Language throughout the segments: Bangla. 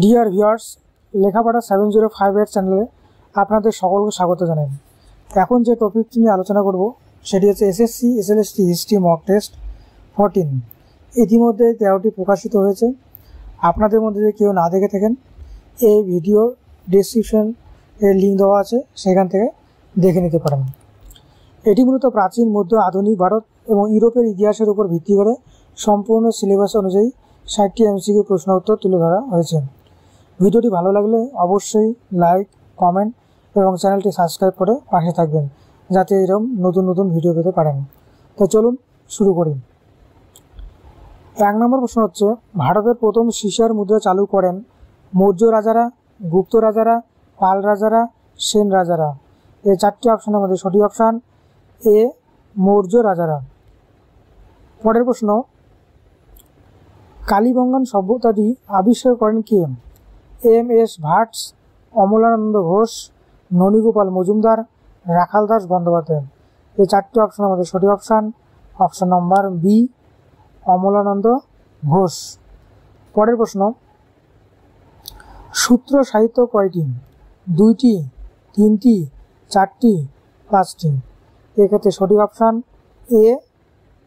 ডিয়ার ভিউয়ার্স, লেখাপড়া 705 চ্যানেলে আপনাদের সকলকে স্বাগত জানাই। এখন যে টপিকটি নিয়ে আলোচনা করব সেটি হচ্ছে SSC SLST history mock test 14। ইতিমধ্যে 13টি প্রকাশিত হয়েছে। আপনাদের মধ্যে যদি কেউ না দেখে থাকেন, এই ভিডিও ডেসক্রিপশন এর লিঙ্ক দেওয়া আছে, সেখান থেকে দেখে নিতে পারেন। এটি মূলত প্রাচীন, মধ্য, আধুনিক ভারত এবং ইউরোপের ইতিহাসের উপর ভিত্তি করে সম্পূর্ণ সিলেবাস অনুযায়ী 60টি এমসিকিউ প্রশ্ন উত্তর তুলে ধরা হয়েছে। ভিডিওটি ভালো লাগলে অবশ্যই লাইক, কমেন্ট এবং চ্যানেলটি সাবস্ক্রাইব করে পাশে থাকবেন, যাতে এরকম নতুন নতুন ভিডিও পেতে পারেন। তো চলুন শুরু করি। 1 নম্বর প্রশ্ন হচ্ছে, ভারতের প্রথম সিসার মুদ্রা চালু করেন মৌর্য রাজারা, গুপ্ত রাজারা, পাল রাজারা, সেন রাজারা? এই 4টি অপশনের মধ্যে সঠিক অপশান এ, মৌর্য রাজারা। পরের প্রশ্ন, কালীবঙ্গান সভ্যতাটি আবিষ্কার করেন কে? এম.এস. ভাটস, অমলানন্দ ঘোষ, ননীগোপাল মজুমদার, রাখাল দাস বন্দ্যোপাধ্যায়? এই 4টি অপশনের মধ্যে সঠিক অপশান নম্বর বি, অমলানন্দ ঘোষ। পরের প্রশ্ন, সূত্র সাহিত্য কয়টি? 2টি, 3টি, 4টি, 5টি? এক্ষেত্রে সঠিক অপশান এ,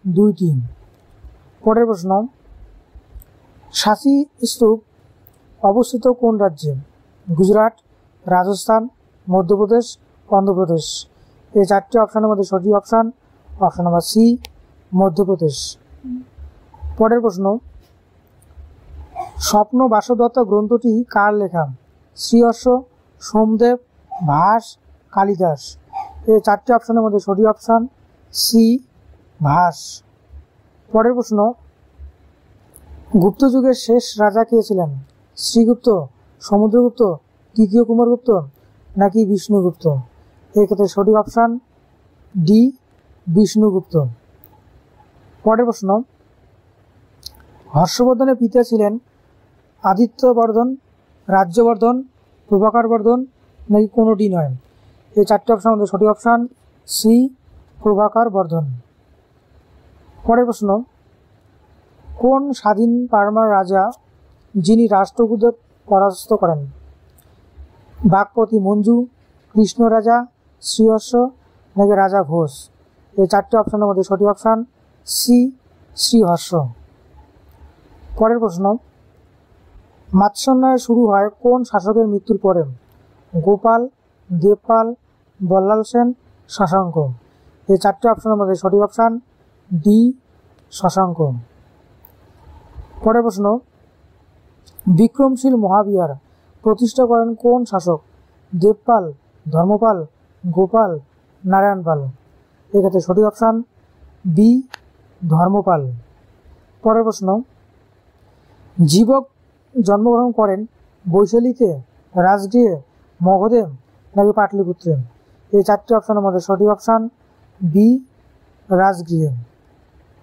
2টি। পরের প্রশ্ন, সাঁচি স্তূপ অবস্থিত কোন রাজ্যে? গুজরাট, রাজস্থান, মধ্যপ্রদেশ, অন্ধ্রপ্রদেশ? এই 4টি অপশানের মধ্যে সঠিক অপশান নম্বর সি, মধ্যপ্রদেশ। পরের প্রশ্ন, স্বপ্ন বাসবদত্তা গ্রন্থটি কার লেখা? শ্রীহর্ষ, সোমদেব, ভাস, কালিদাস? এই 4টি অপশানের মধ্যে সঠিক অপশান সি, ভাস। পরের প্রশ্ন, গুপ্ত যুগের শেষ রাজা কে ছিলেন? শ্রীগুপ্ত, সমুদ্রগুপ্ত, তৃতীয় কুমারগুপ্ত নাকি বিষ্ণুগুপ্ত? এক্ষেত্রে সঠিক অপশান ডি, বিষ্ণুগুপ্ত। পরের প্রশ্ন, হর্ষবর্ধনের পিতা ছিলেন আদিত্যবর্ধন, রাজ্যবর্ধন, প্রভাকর বর্ধন নাকি কোনোটি নয়? এই 4টি অপশানের মধ্যে সঠিক অপশান সি, প্রভাকর বর্ধন। পরের প্রশ্ন, কোন স্বাধীন পারমার রাজা যিনি রাষ্ট্রকূটদের পরাস্ত করেন? বাগপতি মঞ্জু, কৃষ্ণ রাজা, শ্রীহর্ষ নাকি রাজা ঘোষ? এই 4টি অপশানের মধ্যে সঠিক অপশান সি, শ্রীহর্ষ। পরের প্রশ্ন, মাৎস্যন্যায় শুরু হয় কোন শাসকের মৃত্যুর পরে? গোপাল, দেবপাল, বল্লাল সেন, শশাঙ্ক? এই 4টি অপশানের মধ্যে সঠিক অপশান ডি, শশাঙ্ক। পরের প্রশ্ন, বিক্রমশীল মহাবিহার প্রতিষ্ঠা করেন কোন শাসক? দেবপাল, ধর্মপাল, গোপাল, নারায়ণপাল? এক্ষেত্রে সঠিক অপশান বি, ধর্মপাল। পরের প্রশ্ন, জীবক জন্মগ্রহণ করেন বৈশালীতে, রাজগৃহে, মগধে নাকি পাটলিপুত্রে? এই 4টি অপশানের মধ্যে সঠিক অপশান বি, রাজগৃহে।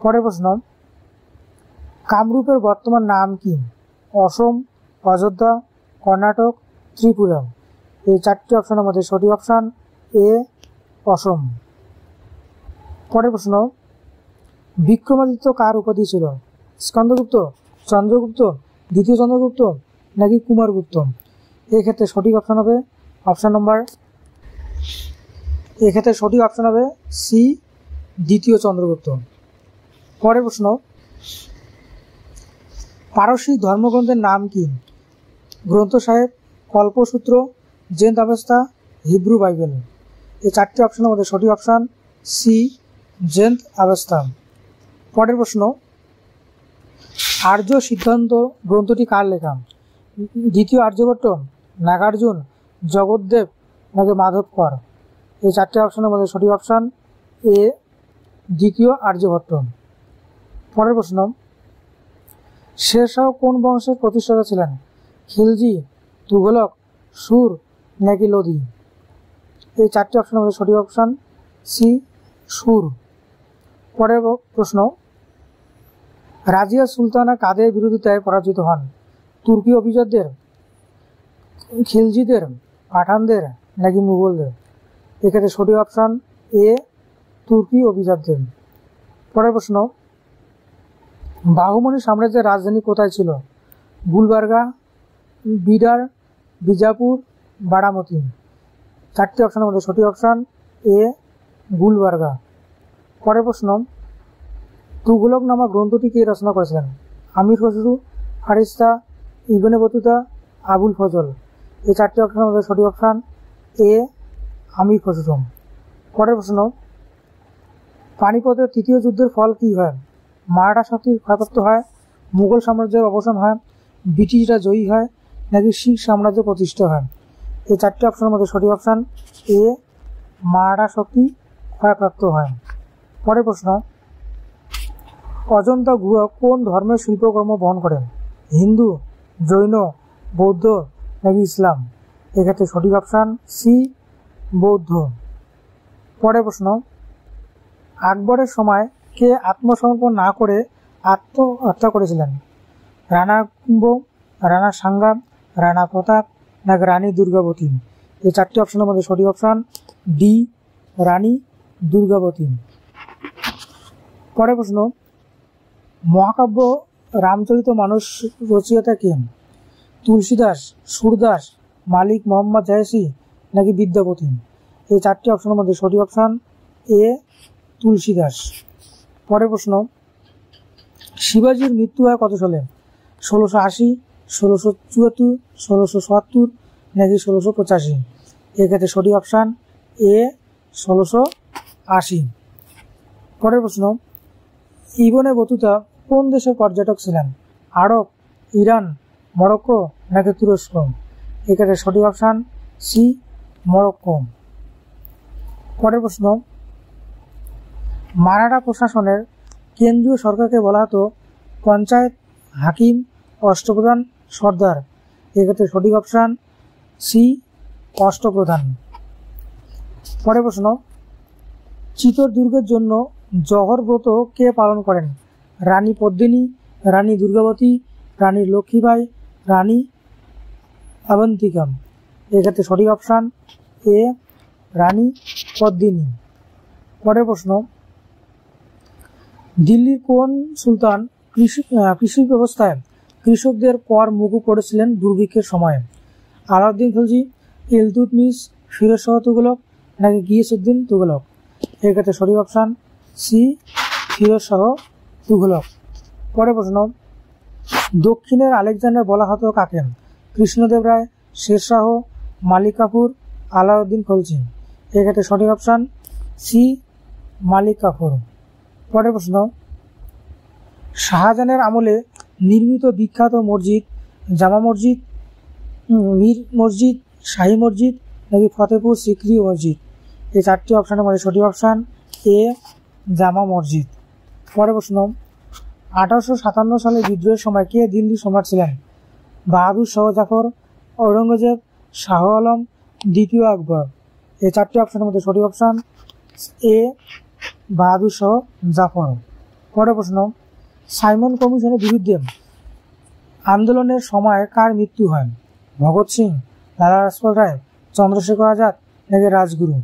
পরের প্রশ্ন, কামরূপের বর্তমান নাম কি? অসম, অযোধ্যা, কর্ণাটক, ত্রিপুরা? এই 4টি অপশানের মধ্যে সঠিক অপশান এ, অসম। পরের প্রশ্ন, বিক্রমাদিত্য কার উপাধি ছিল? স্কন্দগুপ্ত, চন্দ্রগুপ্ত, দ্বিতীয় চন্দ্রগুপ্ত নাকি কুমারগুপ্ত? এক্ষেত্রে সঠিক অপশান হবে সি, দ্বিতীয় চন্দ্রগুপ্ত। পরের প্রশ্ন, পারসিক ধর্মগ্রন্থের নাম কি? গ্রন্থ সাহেব, Kalpasutra, Zend Avesta, Hebrew Bible? এই 4টি অপশানের মধ্যে সঠিক অপশান সি, জেন্দ আবেস্তা। পরের প্রশ্ন, আর্য সিদ্ধান্ত গ্রন্থটি কার লেখা? দ্বিতীয় আর্যভট্ট, নাগার্জুন, জগদ্দেব নাকি মাধবকর? এই 4টি অপশানের মধ্যে সঠিক অপশান এ, দ্বিতীয় আর্যভট্ট। পরের প্রশ্ন, শেরশাহ কোন বংশের প্রতিষ্ঠাতা ছিলেন? খিলজি, তুঘলক, সুর নাকি লোধি? এই 4টি অপশানের মধ্যে সঠিক অপশান সি, সুর। পরের প্রশ্ন, রাজিয়া সুলতানা কাদের বিরোধিতায় পরাজিত হন? তুর্কি অভিজাতদের, খিলজিদের, পাঠানদের নাকি মুঘলদের? এক্ষেত্রে সঠিক অপশান এ, তুর্কি অভিজাতদের। পরের প্রশ্ন, বাহুমনি সাম্রাজ্যের রাজধানী কোথায় ছিল? গুলবার্গা, বিডার, বিজাপুর, বারামতি। 4টি অপশনের মধ্যে সঠিক অপশন এ গুলবার্গা। পরের প্রশ্ন, তুগলক নামক গ্রন্থটি কে রচনা করেছিলেন? আমির খসরু, ফারিস্তা, ইবনে বতুতা, আবুল ফজল। এই 4টি অপশনের মধ্যে সঠিক অপশন এ আমির খসরু। পরের প্রশ্ন, পানিপথের তৃতীয় যুদ্ধের ফল কি হয়? মারাঠা শক্তির ক্ষয়প্রাপ্ত হয়, মুঘল সাম্রাজ্যের অবসান হয়, ব্রিটিশরা জয়ী হয়, নাকি শিখ সাম্রাজ্য প্রতিষ্ঠা হয়? এই 4টি অপশনের মধ্যে সঠিক অপশন এ মারাঠা শক্তি ক্ষয়প্রাপ্ত হয়। পরের প্রশ্ন, অজন্তা গুহা কোন ধর্মের শিল্পকর্ম বহন করেন? হিন্দু, জৈন, বৌদ্ধ নাকি ইসলাম? এক্ষেত্রে সঠিক অপশন সি বৌদ্ধ। পরের প্রশ্ন, আকবরের সময় কে আত্মসমর্পণ না করে আত্মহত্যা করেছিলেন? রানা কুম্ভ, রানা সাঙ্গা, রানা প্রতাপ নাকি রানী দুর্গাবতী? এই 4টি অপশনের মধ্যে সঠিক অপশন ডি রানী দুর্গাবতী। পরের প্রশ্ন, মহাকাব্য রামচরিত মানস রচয়িতা কে? তুলসীদাস, সুরদাস, মালিক মোহাম্মদ জায়সি নাকি বিদ্যাপতি? এই 4টি অপশনের মধ্যে সঠিক অপশন এ তুলসীদাস। পরের প্রশ্ন, শিবাজির মৃত্যু হয় কত সালে? 1680, 1674, 1677 নাকি 1685? এক্ষেত্রে সঠিক অপশন এ 1680। পরের প্রশ্ন, ইবনে বতুতা কোন দেশের পর্যটক ছিলেন? আরব, ইরান, মরক্কো নাকি তুরস্ক? এক্ষেত্রে সঠিক অপশন সি মরক্কো। পরের প্রশ্ন, মারাঠা প্রশাসনের কেন্দ্রীয় সরকারকে বলা হতো পঞ্চায়েত, হাকিম, অষ্টপ্রধান, সর্দার। এক্ষেত্রে সঠিক অপশন সি অষ্টপ্রধান। পরের প্রশ্ন, চিতোর দুর্গের জন্য জহর ব্রত কে পালন করেন? রানী পদ্মিনী, রানী দুর্গাবতী, রানী লক্ষ্মীবাই, রানী অবন্তিকা? এক্ষেত্রে সঠিক অপশন এ রানী পদ্মিনী। পরের প্রশ্ন, দিল্লির কোন সুলতান কৃষি ব্যবস্থায় কৃষকদের কর মুকুব করেছিলেন দুর্ভিক্ষের সময়? আলাউদ্দিন খলজি, ইলতুৎমিশ, ফিরোজ শাহ তুগলক নাকি গিয়াসউদ্দিন তুগলক? এক্ষেত্রে সঠিক অপশন সি ফিরোজ শাহ তুগলক। পরের প্রশ্ন, দক্ষিণের আলেকজান্ডার বলা হতো কাকে? কৃষ্ণদেব রায়, শেরশাহ, মালিক কাফুর, আলাউদ্দিন খলজি? এক্ষেত্রে সঠিক অপশন সি মালিক কাফুর। পরের প্রশ্ন, শাহজাহানের আমলে নির্মিত বিখ্যাত মসজিদ জামা মসজিদ, মীর মসজিদ, শাহী মসজিদ নাকি ফতেপুর সিকরি মসজিদ? এই 4টি অপশনের মধ্যে সঠিক অপশন এ জামা মসজিদ। পরের প্রশ্ন, 1857 সালে বিদ্রোহের সময় কে দিল্লি সম্রাট ছিলেন? বাহাদুর শাহ জাফর, ঔরঙ্গজেব, শাহ আলম, দ্বিতীয় আকবর? এই 4টি অপশনের মধ্যে সঠিক অপশন এ বাহাদুর শাহ জাফর। পরের প্রশ্ন, সাইমন কমিশনের বিরুদ্ধে আন্দোলনের সময় কার মৃত্যু হয়? ভগৎ সিং, লালা লাজপত রায়, চন্দ্রশেখর আজাদ নাকি রাজগুরু?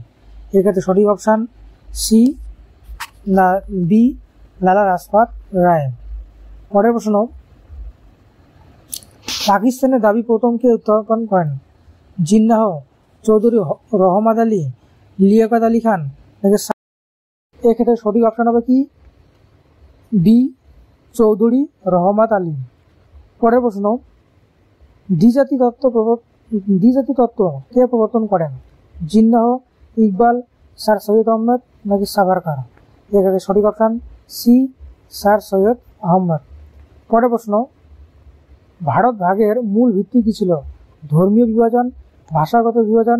এক্ষেত্রে সঠিক option C B Lala Lajpat Rai. পরের প্রশ্ন, পাকিস্তানের দাবি প্রথম কে উত্থাপন করেন? জিন্নাহ, চৌধুরী রহমত আলী, লিয়াকত আলী খান নাকি? এক্ষেত্রে সঠিক অপশন হবে কি বি চৌধুরী রহমত আলী। পরের প্রশ্ন, দ্বিজাতি তত্ত্ব কে প্রবর্তন করেন? জিন্নাহ, ইকবাল, স্যার সৈয়দ আহমদ নাকি সাভারকার? এক্ষেত্রে সঠিক option C sir Syed Ahmad. পরের প্রশ্ন, ভারত ভাগের মূল ভিত্তি কি ছিল? ধর্মীয় বিভাজন, ভাষাগত বিভাজন,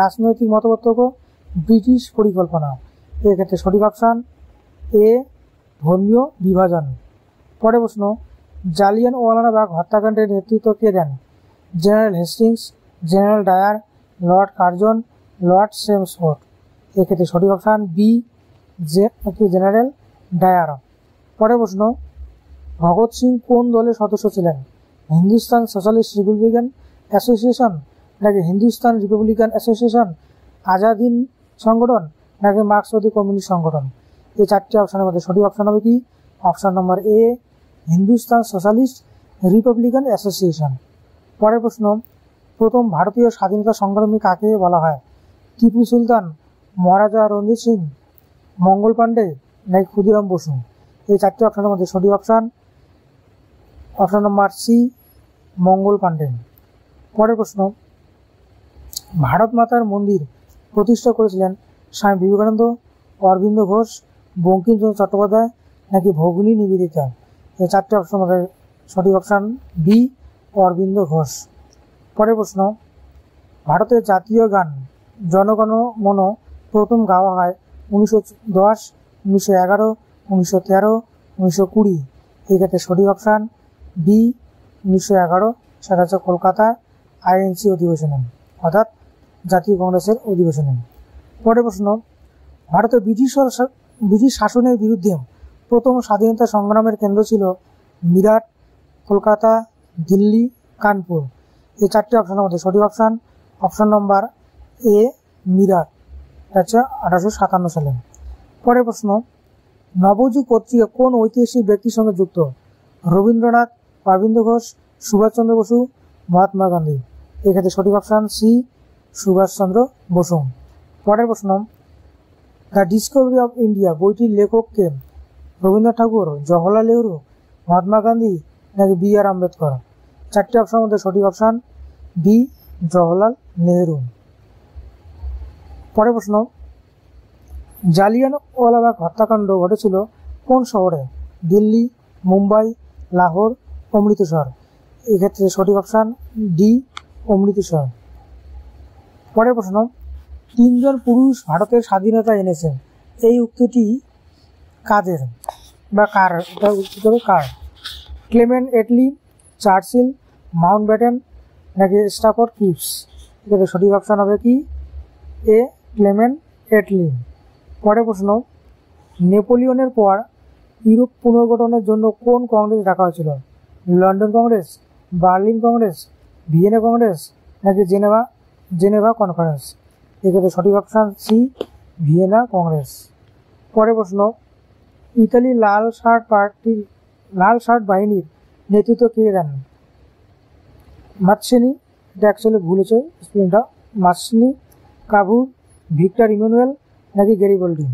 রাজনৈতিক মতপার্থক্য, ব্রিটিশ পরিকল্পনা? এক্ষেত্রে সঠিক অপশন এ ধর্মীয় বিভাজন। পরের প্রশ্ন, জালিয়ানওয়ালাবাগ হত্যাকাণ্ডের নেতৃত্ব কে দেন? General Hastings, General Dyer, Lord Curzon, Lord Chelmsford? এক্ষেত্রে সঠিক অপশন বি জেনারেল ডায়ার। পরের প্রশ্ন, ভগৎ সিং কোন দলের সদস্য ছিলেন? হিন্দুস্তান সোশ্যালিস্ট রিপাবলিকান অ্যাসোসিয়েশন নাকি হিন্দুস্তান রিপাবলিকান অ্যাসোসিয়েশন, আজাদ হিন্দ সংগঠন নাকি মার্ক্সবাদী কমিউনিস্ট সংগঠন? এই 4টি অপশনের মধ্যে সঠিক অপশন হবে কি অপশন নম্বর এ হিন্দুস্তান সোশ্যালিস্ট রিপাবলিকান অ্যাসোসিয়েশন। পরের প্রশ্ন, প্রথম ভারতীয় স্বাধীনতা সংগ্রামী কাকে বলা হয়? টিপু সুলতান, মহারাজা রঞ্জিত সিং, মঙ্গল পাণ্ডে নাকি ক্ষুদিরাম বসু? এই চারটি অপশনের মধ্যে সঠিক অপশন নম্বর সি, মঙ্গল পাণ্ডে। পরের প্রশ্ন, ভারত মাতার মন্দির প্রতিষ্ঠা করেছিলেন স্বামী বিবেকানন্দ, অরবিন্দ ঘোষ, বঙ্কিমচন্দ্র চট্টোপাধ্যায় নাকি ভগিনী নিবেদিতা? এই চারটি অপশনের মধ্যে সঠিক অপশন বি, অরবিন্দ ঘোষ। পরের প্রশ্ন, ভারতের জাতীয় গান জনগণ মন প্রথম গাওয়া হয় 1910, 1911, 1913, 1920? এই ক্ষেত্রে সঠিক অপশন বি, 1911। সেটা হচ্ছে কলকাতা আইএনসি অধিবেশনে, অর্থাৎ জাতীয় কংগ্রেসের অধিবেশনে। পরের প্রশ্ন, ভারতের ব্রিটিশ শাসনের বিরুদ্ধে প্রথম স্বাধীনতা সংগ্রামের কেন্দ্র ছিল মিরাট, কলকাতা, দিল্লি, কানপুর? এই চারটি অপশনের মধ্যে সঠিক অপশন নম্বর এ, মিরাট, হচ্ছে 1857 সালে। পরের প্রশ্ন, নবযুগ পত্রিকা কোন ঐতিহাসিক ব্যক্তির সঙ্গে যুক্ত? রবীন্দ্রনাথ, অরবিন্দ ঘোষ, সুভাষচন্দ্র বসু, মহাত্মা গান্ধী? এক্ষেত্রে সঠিক অপশন সি, সুভাষচন্দ্র বসু। পরের প্রশ্ন, দ্য ডিসকভারি অফ ইন্ডিয়া বইটির লেখক কে? রবীন্দ্রনাথ ঠাকুর, জওহরলাল নেহরু, মহাত্মা গান্ধী নাকি বি আর আম্বেদকর? চারটি অপশনের মধ্যে সঠিক অপশন বি, জওহরলাল নেহরু। পরের প্রশ্ন, জালিয়ানওয়ালাবাগ হত্যাকাণ্ড ঘটেছিল কোন শহরে? দিল্লি, মুম্বাই, লাহোর, অমৃতসর? এক্ষেত্রে সঠিক অপশন ডি, অমৃতসর। পরের প্রশ্ন, তিনজন পুরুষ ভারতের স্বাধীনতা এনেছেন, এই উক্তিটি কাদের বা কার? এটা উক্তি হবে কার? ক্লেমেন্ট এটলি, চার্চিল, মাউন্টব্যাটেন নাকি স্টাফোর্ড ক্রিপস? এক্ষেত্রে সঠিক অপশন হবে কি এ, ক্লেমেন্ট এটলি। পরের প্রশ্ন, নেপোলিয়নের পর ইউরোপ পুনর্গঠনের জন্য কোন কংগ্রেস ডাকা হয়েছিল? London Congress, Berlin Congress, Vienna Congress নাকি জেনেভা কনফারেন্স? এক্ষেত্রে সঠিক অপশন সি, ভিয়েনা কংগ্রেস। পরের প্রশ্ন, ইতালি লাল শার্ট বাহিনীর নেতৃত্ব কে দেন? মাৎসেনি, এটা অ্যাকচুয়ালি ভুল হয়েছে স্পেলিংটা, মাৎসেনি, কাভুর, ভিক্টর ইমানুয়েল নাকি গ্যারিবল্ডি?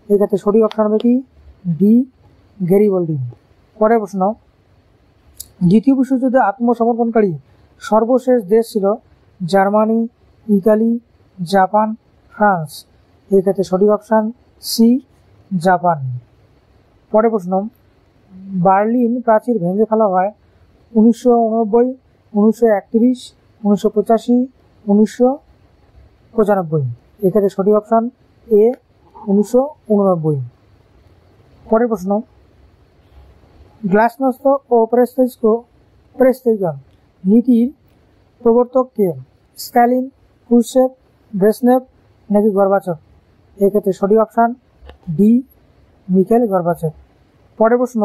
এই ক্ষেত্রে সঠিক অপশন হবে কি ডি, গ্যারিবল্ডি। পরের প্রশ্ন, দ্বিতীয় বিশ্বযুদ্ধে আত্মসমর্পণকারী সর্বশেষ দেশ ছিল জার্মানি, ইতালি, জাপান, ফ্রান্স? এই ক্ষেত্রে সঠিক অপশন সি, জাপান। পরের প্রশ্ন, বার্লিন প্রাচীর ভেঙে ফেলা হয় 1989, 1931, 1985, 1995? এক্ষেত্রে সঠিক অপশন এ, 1989। পরের প্রশ্ন, গ্লাসnost ও প্রেস্তেইকা নীতির প্রবর্তক কে? স্ট্যালিন, ক্রুশ্চেভ, ব্রেজনেভ নাকি গর্বাচভ? এক্ষেত্রে সঠিক অপশন ডি, মিখাইল গর্বাচভ। পরের প্রশ্ন,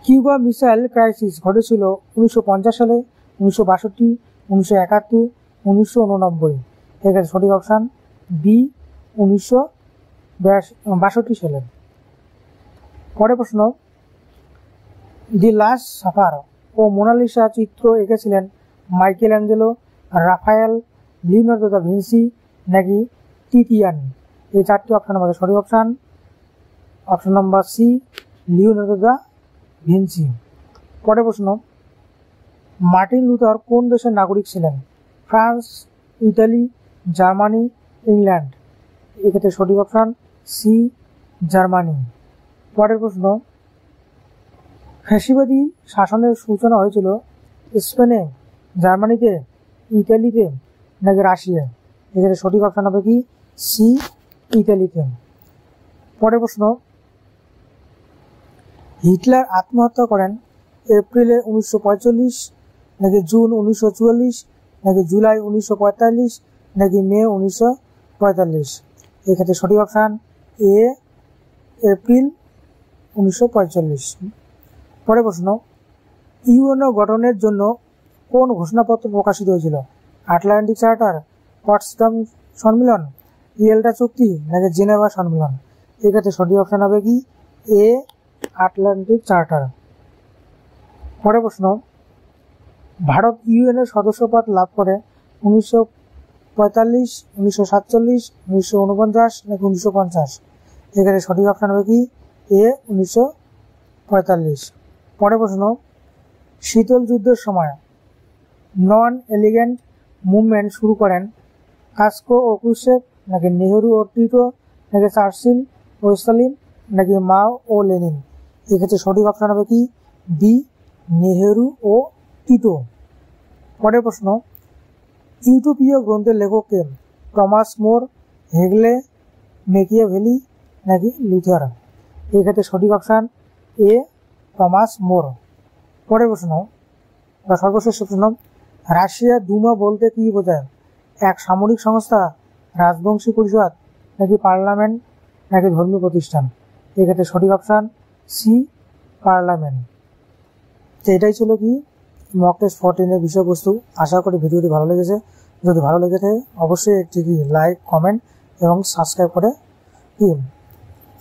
কিউবা মিসাইল ক্রাইসিস ঘটেছিল 1950 সালে, 1962, 1971, 1989? এক্ষেত্রে সঠিক অপশন বি, 1962 সালে। পরের প্রশ্ন, দি লাস্ট সাফার ও মোনালিসা চিত্র এঁকেছিলেন Michelangelo, Raphael, Leonardo da Vinci নাকি টিটিয়ান? এই চারটি অপশনের মধ্যে সঠিক option number C, Leonardo da Vinci. পরের প্রশ্ন, মার্টিন লুথার কোন দেশের নাগরিক ছিলেন? France, Italy, Germany, England? এক্ষেত্রে সঠিক অপশন সি, জার্মানি। পরের প্রশ্ন, ফ্যাসিবাদী শাসনের সূচনা হয়েছিল স্পেনে, জার্মানিতে, ইতালিতে নাকি রাশিয়ায়? এক্ষেত্রে সঠিক অপশন হবে কি সি, ইতালিতে। পরের প্রশ্ন, হিটলার আত্মহত্যা করেন এপ্রিলে 1945 নাকি জুন 1944 নাকি জুলাই 1945 নাকি মে 1945? এক্ষেত্রে সঠিক অপশন এ, এপ্রিল 1945। পরের প্রশ্ন, ইউএনও গঠনের জন্য কোন ঘোষণাপত্র প্রকাশিত হয়েছিল? আটলান্টিক চার্টার, পটসডাম সম্মেলন, ইয়েল্টা চুক্তি নাকি জেনেভা সম্মেলন? এক্ষেত্রে সঠিক অপশন হবে কি এ, আটলান্টিক চার্টার। পরের প্রশ্ন, ভারত ইউএন এর সদস্যপদ লাভ করে 1945, 1947, 1949 নাকি 1950? এখানে সঠিক অপশন হবে কি এ 1945। পরের প্রশ্ন, শীতল যুদ্ধের সময় নন এলিগেন্ট মুভমেন্ট শুরু করেন কাস্কো ও ক্রুশেভ নাকি নেহেরু ও টিটো নাকি চার্চিল ও স্টালিন নাকি মাও ও লেনিন? এক্ষেত্রে সঠিক অপশন হবে কি বি নেহেরু ও টিটো। পরের প্রশ্ন, ইউটোপিয়া গ্রন্থের লেখক কে? টমাস মোর, হেগলে, মেকিয়াভেলি নাকি লুথার? এক্ষেত্রে সঠিক অপশন এ টমাস মোর। পরের প্রশ্ন বা সর্বশেষ প্রশ্ন, রাশিয়া দুমা বলতে কি বোঝায়? এক সামরিক সংস্থা, রাজবংশী পরিষদ নাকি পার্লামেন্ট নাকি ধর্মীয় প্রতিষ্ঠান? এক্ষেত্রে সঠিক অপশন সি পার্লামেন্ট। তো এটাই ছিল কি মক টেস্ট 14 এর বিষয়বস্তু। আশা করি ভিডিওটি ভালো লেগেছে। যদি ভালো লেগে থাকে অবশ্যই একটি কি লাইক, কমেন্ট এবং সাবস্ক্রাইব করে কি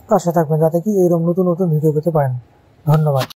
পাশে থাকবেন, যাতে কি এইরকম নতুন নতুন ভিডিও পেতে পারেন। ধন্যবাদ।